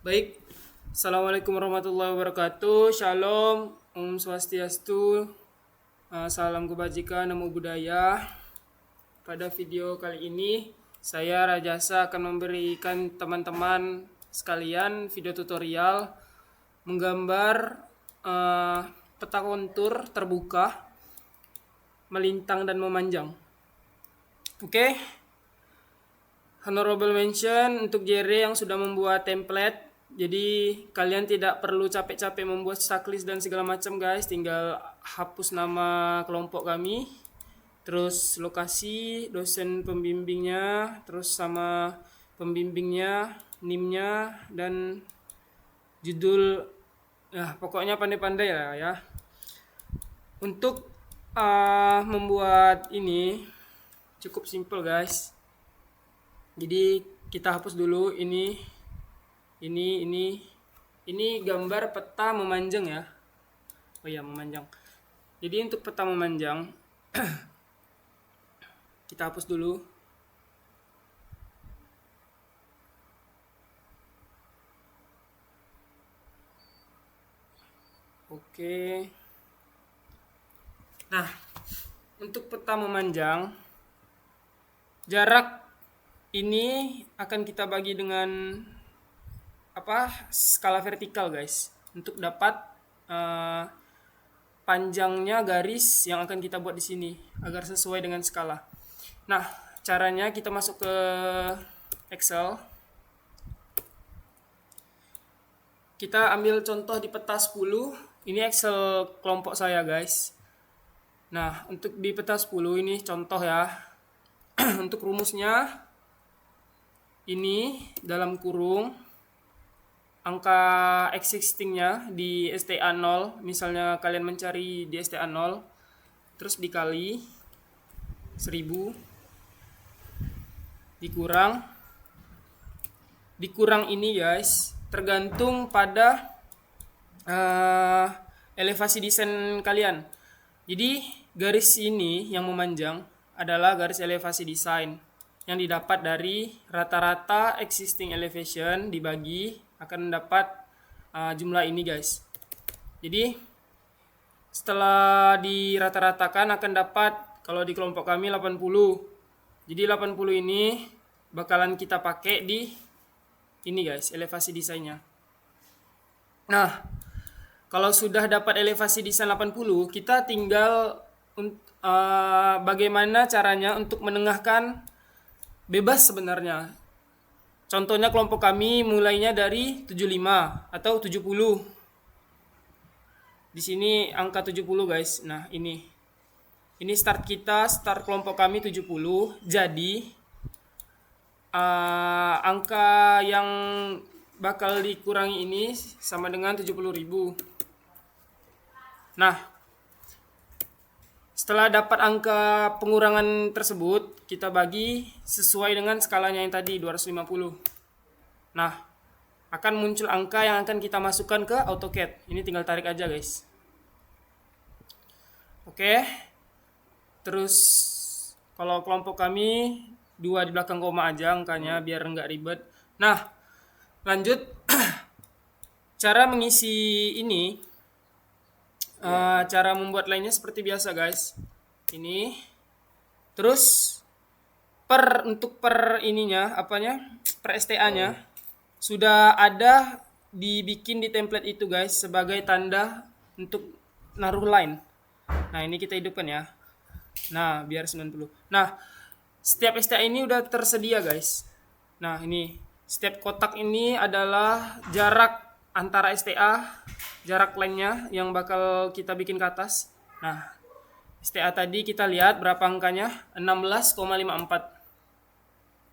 Baik, Assalamualaikum warahmatullahi wabarakatuh. Shalom, Om Swastiastu, salam kebajikan, namo buddhaya. Pada video kali ini, saya Rajasa akan memberikan teman-teman sekalian video tutorial menggambar eh, peta kontur terbuka, melintang dan memanjang. Oke, honorable mention untuk JR yang sudah membuat template. Jadi kalian tidak perlu capek-capek membuat checklist dan segala macam guys, tinggal hapus nama kelompok kami, terus lokasi, dosen pembimbingnya, terus sama pembimbingnya, NIM-nya, dan judul. Ya pokoknya pandai-pandai lah ya. Untuk membuat ini cukup simple guys. Jadi kita hapus dulu ini gambar peta memanjang ya. Oh iya, memanjang. Jadi untuk peta memanjang kita hapus dulu. Oke. Nah, untuk peta memanjang, jarak ini akan kita bagi dengan skala vertikal guys, untuk dapat panjangnya garis yang akan kita buat di sini agar sesuai dengan skala. Nah, caranya kita masuk ke Excel. Kita ambil contoh di peta 10. Ini Excel kelompok saya guys. Nah, untuk di peta 10 ini contoh ya. Untuk rumusnya ini dalam kurung angka existingnya di STA 0, misalnya kalian mencari di STA 0, terus dikali 1000 dikurang ini guys, tergantung pada elevasi desain kalian. Jadi garis ini yang memanjang adalah garis elevasi desain yang didapat dari rata-rata existing elevation dibagi akan mendapat jumlah ini guys. Jadi setelah dirata-ratakan akan dapat, kalau di kelompok kami 80. Jadi 80 ini bakalan kita pakai di ini guys, elevasi desainnya. Nah, kalau sudah dapat elevasi desain 80, kita tinggal bagaimana caranya untuk menengahkan bebas sebenarnya. Contohnya kelompok kami mulainya dari 75 atau 70. Di sini angka 70 guys. Nah, ini start kita, start kelompok kami 70. Jadi angka yang bakal dikurangi ini sama dengan 70.000. Nah, setelah dapat angka pengurangan tersebut, kita bagi sesuai dengan skalanya yang tadi 250. Nah, akan muncul angka yang akan kita masukkan ke AutoCAD. Ini tinggal tarik aja guys. Oke. Terus kalau kelompok kami 2 di belakang koma aja angkanya biar nggak ribet. Nah, lanjut. Cara mengisi ini, cara membuat lainnya seperti biasa guys. Ini. Terus untuk per ininya, per STA-nya sudah ada dibikin di template itu guys sebagai tanda untuk naruh line. Nah, ini kita hidupkan ya. Nah, biar 90. Nah, setiap STA ini udah tersedia guys. Nah, ini setiap kotak ini adalah jarak antara STA, jarak line-nya yang bakal kita bikin ke atas. Nah, STA tadi kita lihat berapa angkanya? 16,54.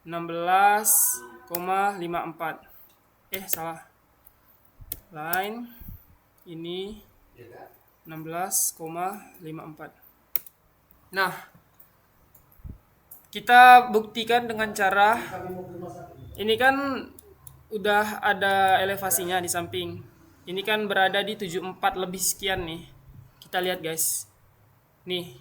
16,54. Salah. Line ini 16,54. Nah, kita buktikan dengan cara ini kan udah ada elevasinya di samping. Ini kan berada di 74 lebih sekian nih. Kita lihat guys. Nih.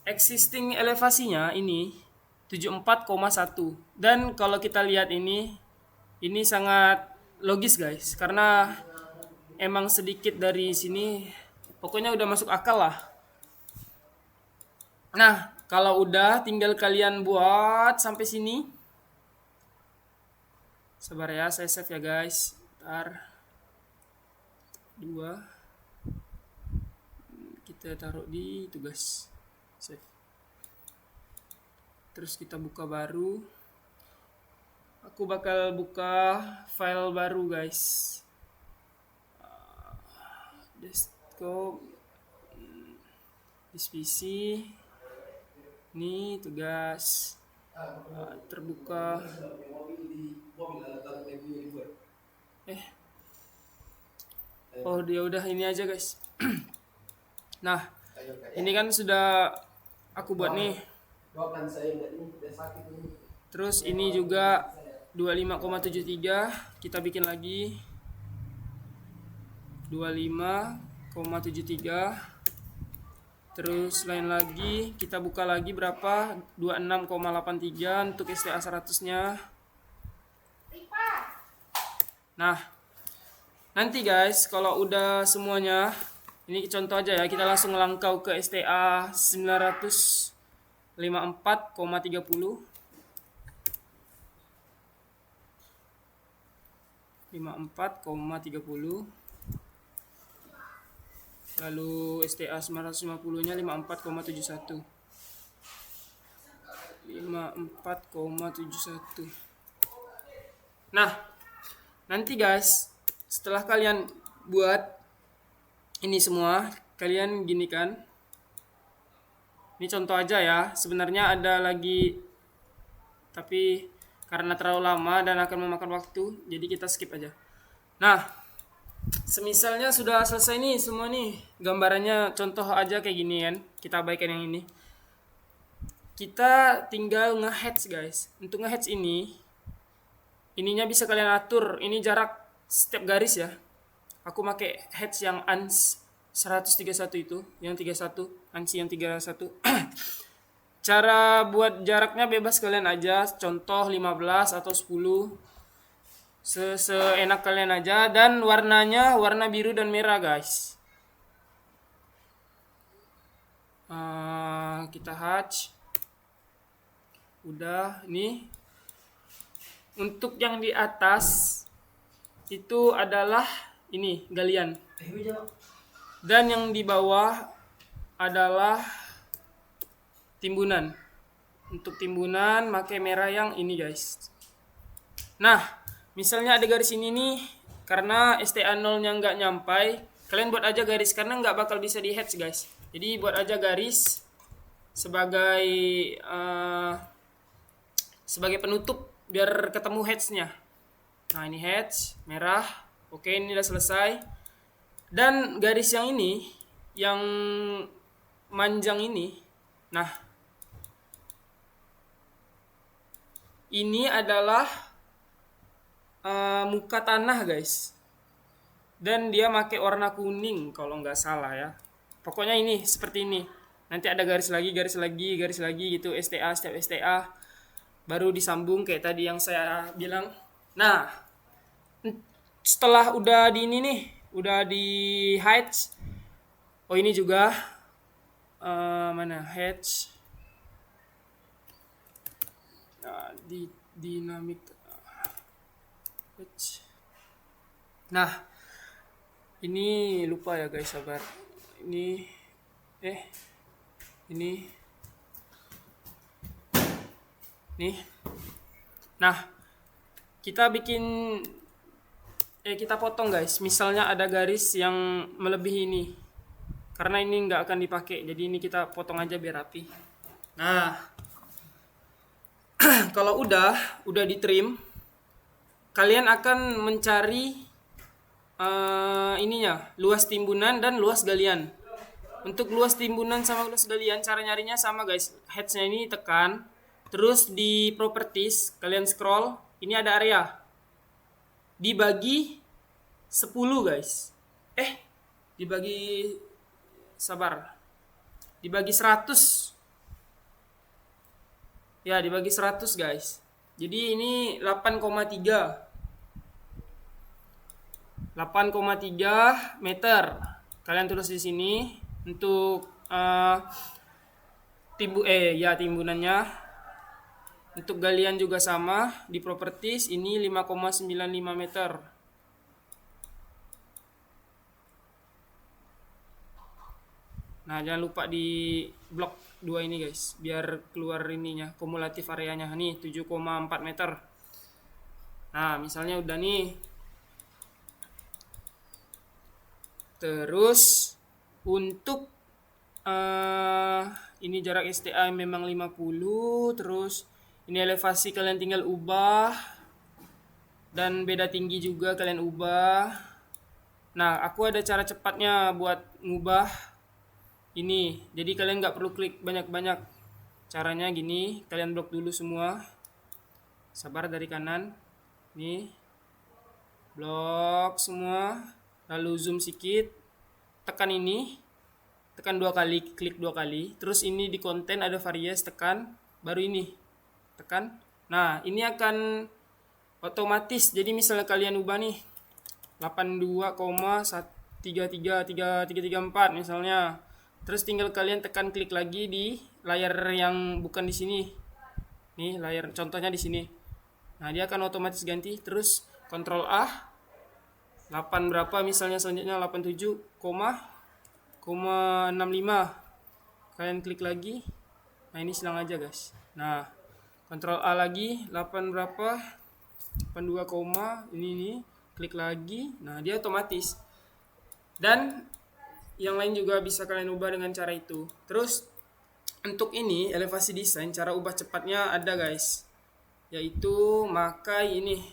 Existing elevasinya ini 74,1. Dan kalau kita lihat ini sangat logis guys, karena emang sedikit dari sini, pokoknya udah masuk akal lah. Nah, kalau udah tinggal kalian buat sampai sini. Sabar ya, saya save ya guys. Ntar 2 kita taruh di tugas save. Terus kita buka baru. Aku bakal buka file baru guys. Desktop, this PC, ini tugas terbuka. Oh dia udah ini aja guys. Nah ini kan sudah aku buat nih. Terus ini juga 25,73 kita bikin lagi 25,73. Terus lain lagi kita buka lagi berapa, 26,83 untuk STA 100 nya. Nah nanti guys kalau udah semuanya, ini contoh aja ya, kita langsung langkau ke STA 954,30 54,30. Lalu STA 950 nya 54,71 54,71. Nah nanti guys setelah kalian buat ini semua, kalian gini kan, ini contoh aja ya, sebenarnya ada lagi tapi karena terlalu lama dan akan memakan waktu, jadi kita skip aja. Nah semisalnya sudah selesai nih semua nih gambarannya, contoh aja kayak gini kan, kita abaikan yang ini. Kita tinggal nge-hatch guys. Untuk nge-hatch ininya bisa kalian atur, ini jarak setiap garis ya. Aku pakai hatch yang ANSI 131 itu, yang 31, ANSI yang 31. Cara buat jaraknya bebas kalian aja, contoh 15 atau 10. Seenak kalian aja, dan warnanya warna biru dan merah guys. Kita hatch. Udah, nih. Untuk yang di atas itu adalah ini galian. Dan yang di bawah adalah timbunan. Untuk timbunan pakai merah yang ini guys. Nah, misalnya ada garis ini nih, karena STA 0-nya nggak nyampai, kalian buat aja garis karena nggak bakal bisa di hatch guys. Jadi buat aja garis sebagai sebagai penutup biar ketemu hatch-nya. Nah ini hatch merah. Oke, ini udah selesai. Dan garis yang ini, yang manjang ini, nah ini adalah muka tanah guys, dan dia pakai warna kuning kalau nggak salah ya. Pokoknya ini seperti ini. Nanti ada garis lagi gitu, STA setiap STA baru disambung kayak tadi yang saya bilang. Nah setelah udah di ini nih, udah di hatch. Oh ini juga mana hatch, di dinamik. Nah ini lupa ya guys, sabar. Ini ini nih. Nah kita bikin kita potong guys. Misalnya ada garis yang melebihi ini, karena ini nggak akan dipakai, jadi ini kita potong aja biar rapi. Nah kalau udah di trim, kalian akan mencari ininya, luas timbunan dan luas galian. Untuk luas timbunan sama luas galian, cara nyarinya sama guys. Hatch-nya ini tekan, terus di properties kalian scroll, ini ada area, dibagi 10 guys. Dibagi 100. Ya, dibagi 100 guys. Jadi ini 8,3. 8,3 meter. Kalian tulis di sini untuk timbunannya. Untuk galian juga sama, di properties ini 5,95 meter. Nah, jangan lupa di blok 2 ini guys, biar keluar ininya, kumulatif areanya. Nih 7,4 meter. Nah, misalnya udah nih. Terus untuk ini jarak STA memang 50. Terus ini elevasi kalian tinggal ubah, dan beda tinggi juga kalian ubah. Nah, aku ada cara cepatnya buat ngubah ini. Jadi kalian nggak perlu klik banyak-banyak. Caranya gini, kalian blok dulu semua. Sabar, dari kanan. Nih. Blok semua. Lalu zoom sedikit. Tekan ini. Tekan 2 kali, klik 2 kali. Terus ini di konten ada varies, tekan. Baru ini. Tekan. Nah, ini akan otomatis. Jadi misalnya kalian ubah nih 82,1333334 misalnya. Terus tinggal kalian tekan klik lagi di layar yang bukan di sini. Nih, layar contohnya di sini. Nah, dia akan otomatis ganti. Terus Ctrl A 8 berapa misalnya, selanjutnya 87,65. Kalian klik lagi. Nah, ini silang aja guys. Nah, Ctrl A lagi 8 berapa, 82, ini klik lagi. Nah, dia otomatis. Dan yang lain juga bisa kalian ubah dengan cara itu. Terus untuk ini elevasi desain, cara ubah cepatnya ada guys, yaitu pakai ini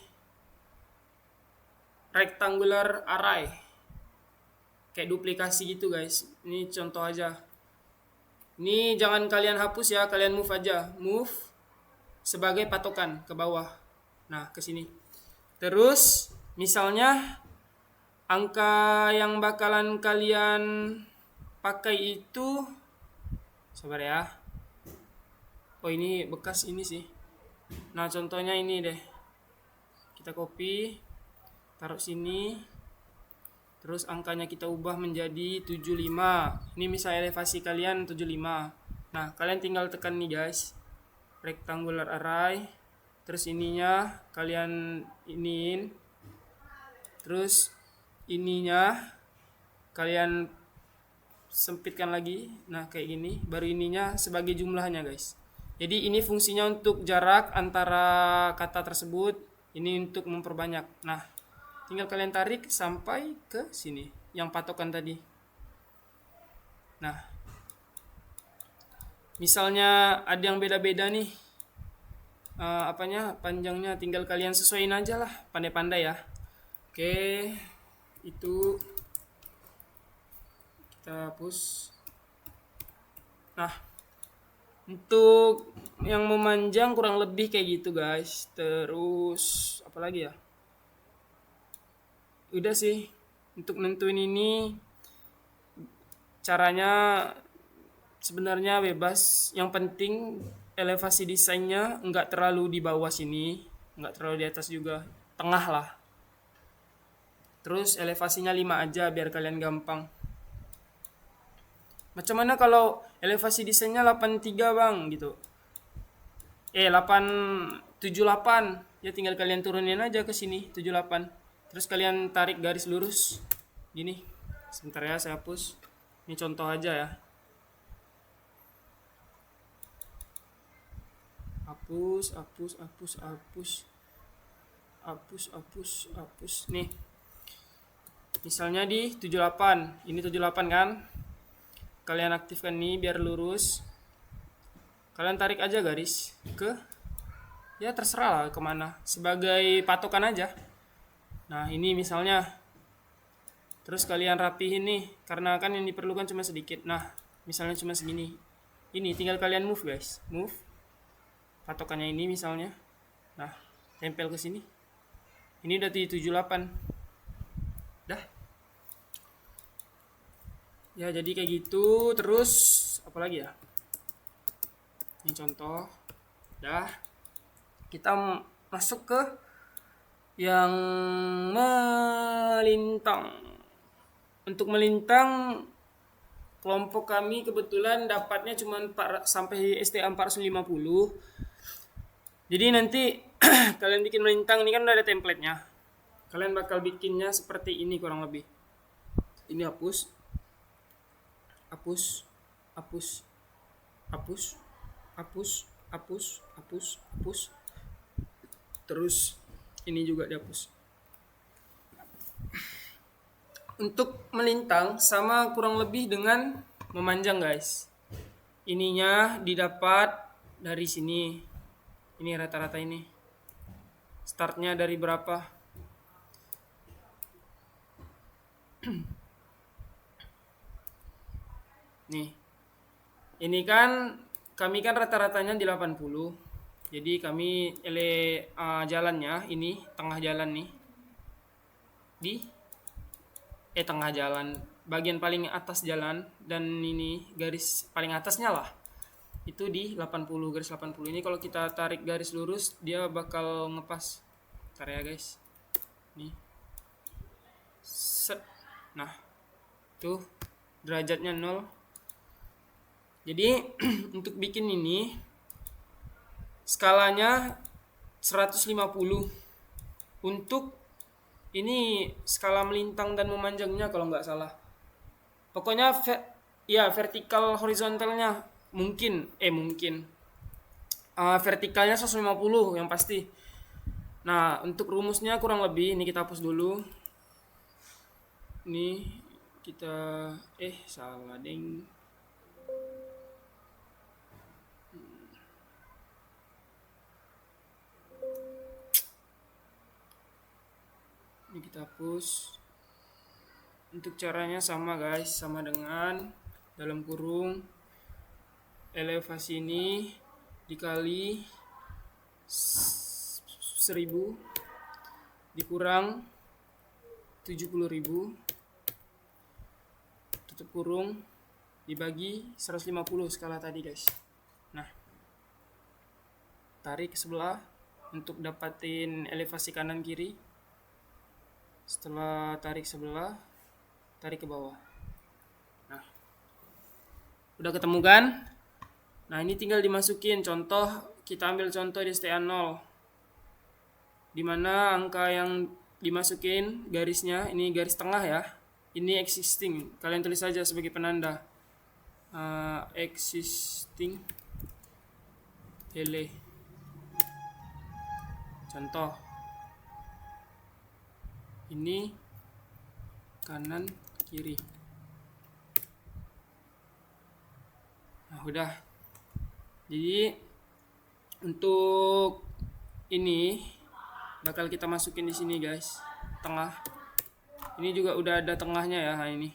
rectangular array, kayak duplikasi gitu guys. Ini contoh aja. Ini jangan kalian hapus ya, kalian move aja, move sebagai patokan ke bawah. Nah, ke sini. Terus misalnya angka yang bakalan kalian pakai itu, sabar ya. Oh, ini bekas ini sih. Nah, contohnya ini deh. Kita copy, taruh sini. Terus angkanya kita ubah menjadi 75. Ini misalnya elevasi kalian 75. Nah, kalian tinggal tekan nih guys, rectangular array. Terus ininya kalian iniin. Terus ininya kalian sempitkan lagi. Nah, kayak gini. Baru ininya sebagai jumlahnya guys. Jadi ini fungsinya untuk jarak antara kata tersebut. Ini untuk memperbanyak. Nah, tinggal kalian tarik sampai ke sini, yang patokan tadi. Nah, misalnya ada yang beda-beda nih, panjangnya, tinggal kalian sesuaiin aja lah, pandai-pandai ya. Oke, itu kita hapus. Nah, untuk yang memanjang kurang lebih kayak gitu guys. Terus apa lagi ya? Udah sih, untuk nentuin ini caranya sebenarnya bebas. Yang penting elevasi desainnya nggak terlalu di bawah sini, nggak terlalu di atas juga, tengah lah. Terus elevasinya 5 aja biar kalian gampang. Macam mana kalau elevasi desainnya 83 bang gitu, 78, ya tinggal kalian turunin aja ke sini 78. Terus kalian tarik garis lurus gini. Sebentar ya, saya hapus. Ini contoh aja ya. Hapus. Nih. Misalnya di 78. Ini 78 kan? Kalian aktifkan nih biar lurus. Kalian tarik aja garis ke, ya terserah lah kemana, sebagai patokan aja. Nah, ini misalnya. Terus kalian rapihin nih, karena kan yang diperlukan cuma sedikit. Nah, misalnya cuma segini. Ini tinggal kalian move guys. Move. Patokannya ini misalnya. Nah, tempel ke sini. Ini udah di 78. Dah. Ya, jadi kayak gitu. Terus apa lagi ya? Ini contoh. Dah. Kita masuk ke yang melintang. Untuk melintang, kelompok kami kebetulan dapatnya cuma sampai STA 450. Jadi nanti kalian bikin melintang ini kan udah ada template-nya. Kalian bakal bikinnya seperti ini kurang lebih. Ini hapus, hapus, hapus, hapus, hapus, hapus, hapus, hapus. Terus ini juga dihapus. Untuk melintang sama kurang lebih dengan memanjang guys. Ininya didapat dari sini. Ini rata-rata ini. Startnya dari berapa? Nih. Ini kan kami kan rata-ratanya di 80. Jadi kami jalannya ini tengah jalan nih. Di tengah jalan, bagian paling atas jalan dan ini garis paling atasnya lah. Itu di 80, garis 80 ini kalau kita tarik garis lurus dia bakal ngepas. Bentar ya guys. Nih. Set. Nah. Tuh derajatnya 0. Jadi untuk bikin ini skalanya 150. Untuk ini skala melintang dan memanjangnya kalau nggak salah. Pokoknya vertikal horizontalnya mungkin vertikalnya 150 yang pasti. Nah, untuk rumusnya kurang lebih ini kita hapus dulu. Ini kita salah ding. Ini kita hapus. Untuk caranya sama guys, sama dengan dalam kurung elevasi ini dikali 1000 dikurang 70.000 tutup kurung dibagi 150 skala tadi guys. Nah, tarik ke sebelah untuk dapatin elevasi kanan kiri. Setelah tarik sebelah, tarik ke bawah. Nah, udah ketemu kan? Nah, ini tinggal dimasukin. Contoh, kita ambil contoh di STA 0. Dimana angka yang dimasukin garisnya, ini garis tengah ya. Ini existing. Kalian tulis saja sebagai penanda. Existing ele. Contoh. Ini kanan kiri. Nah, udah. Jadi untuk ini bakal kita masukin di sini guys, tengah. Ini juga udah ada tengahnya ya, ini.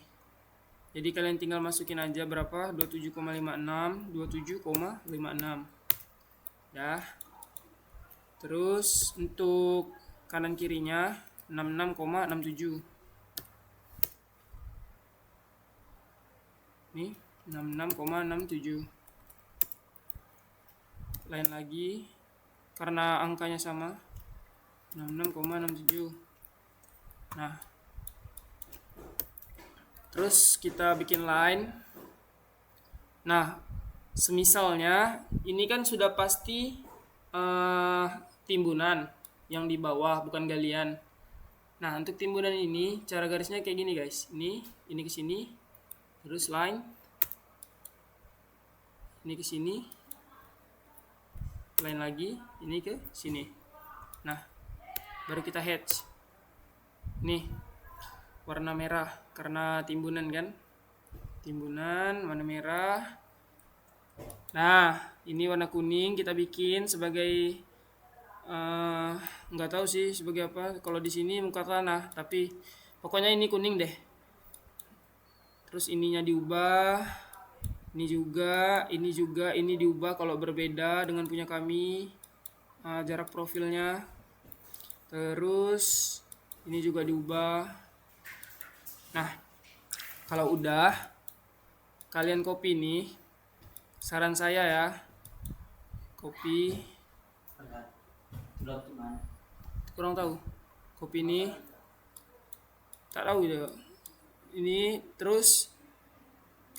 Jadi kalian tinggal masukin aja berapa? 27,56, 27,56. Ya. Terus untuk kanan kirinya 66,67. Nih, 66,67. Lain lagi karena angkanya sama. 66,67. Nah, terus kita bikin line. Nah, semisalnya ini kan sudah pasti timbunan yang di bawah, bukan galian. Nah, untuk timbunan ini cara garisnya kayak gini guys. Ini ke sini, terus line, ini ke sini, line lagi, ini ke sini. Nah, baru kita hatch. Nih, warna merah karena timbunan kan. Timbunan warna merah. Nah, ini warna kuning kita bikin sebagai nggak tahu sih sebagai apa. Kalau di sini muka tanah, tapi pokoknya ini kuning deh. Terus ininya diubah, ini juga, ini diubah kalau berbeda dengan punya kami. Jarak profilnya. Terus ini juga diubah. Nah, kalau udah kalian copy nih, saran saya ya, copy. Kurang tahu. Copy ini. Tak tahu ya. Ini terus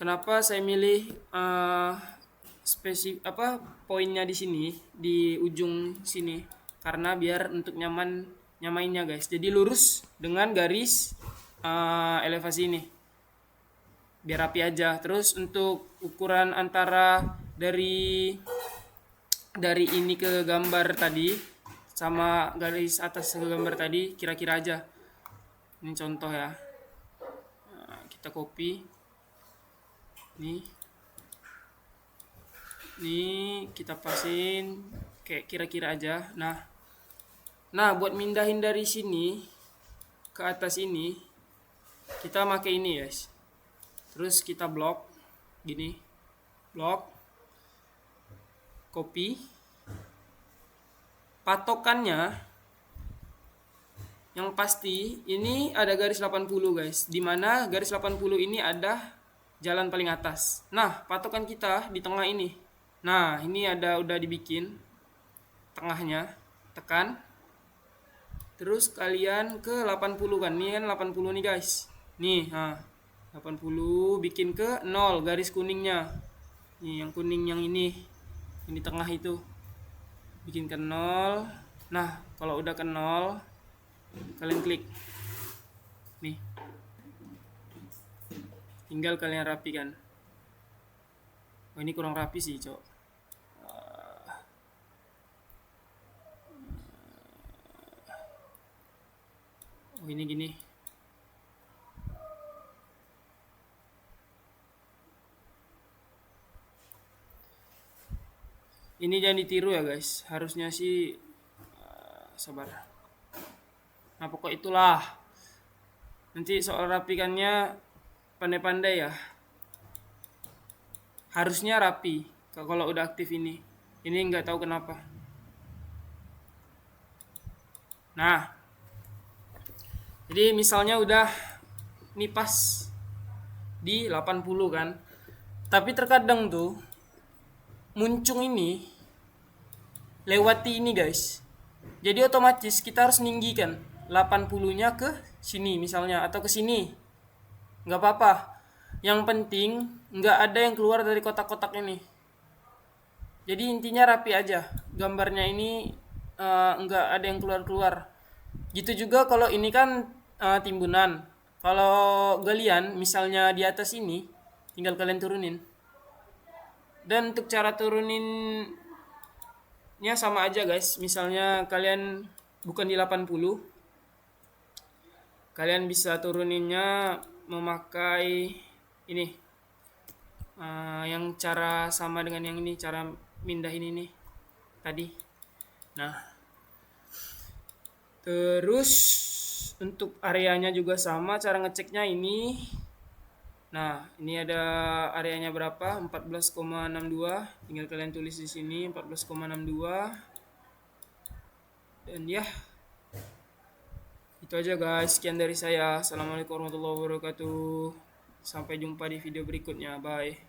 kenapa saya milih poinnya di sini di ujung sini, karena biar untuk nyamainnya guys. Jadi lurus dengan garis elevasi ini biar rapi aja. Terus untuk ukuran antara dari ini ke gambar tadi sama garis atas ke gambar tadi kira-kira aja. Ini contoh ya. Nah, kita copy nih, kita pasin kayak kira-kira aja. Nah buat mindahin dari sini ke atas ini kita pakai ini guys. Terus kita blok gini, blok, copy, patokannya yang pasti ini ada garis 80 guys, dimana garis 80 ini ada jalan paling atas. Nah patokan kita di tengah ini. Nah ini udah dibikin tengahnya, tekan, terus kalian ke 80 kan, ini kan 80 nih guys, nih 80 bikin ke 0 garis kuningnya, nih yang kuning yang ini di tengah itu bikin ke 0. Nah kalau udah ke 0 kalian klik nih, tinggal kalian rapikan. Oh ini kurang rapi sih cok. Oh ini gini. Ini jangan ditiru ya guys, harusnya sih sabar. Nah pokok itulah, nanti soal rapikannya pandai-pandai ya, harusnya rapi kalau udah aktif ini nggak tahu kenapa. Nah jadi misalnya udah ini pas di 80 kan, tapi terkadang tuh muncung ini lewati ini guys, jadi otomatis kita harus ninggikan 80-nya ke sini misalnya, atau ke sini, nggak apa-apa, yang penting nggak ada yang keluar dari kotak-kotak ini. Jadi intinya rapi aja gambarnya ini, nggak ada yang keluar-keluar. Gitu juga kalau ini kan timbunan, kalau galian misalnya di atas ini tinggal kalian turunin. Dan untuk cara turuninnya sama aja guys. Misalnya kalian bukan di 80, kalian bisa turuninnya memakai ini, yang cara sama dengan yang ini, cara mindahin ini tadi. Nah terus untuk areanya juga sama, cara ngeceknya ini. Nah, ini ada areanya berapa? 14,62. Tinggal kalian tulis di sini 14,62. Dan ya, itu aja guys. Sekian dari saya. Assalamualaikum warahmatullahi wabarakatuh. Sampai jumpa di video berikutnya. Bye.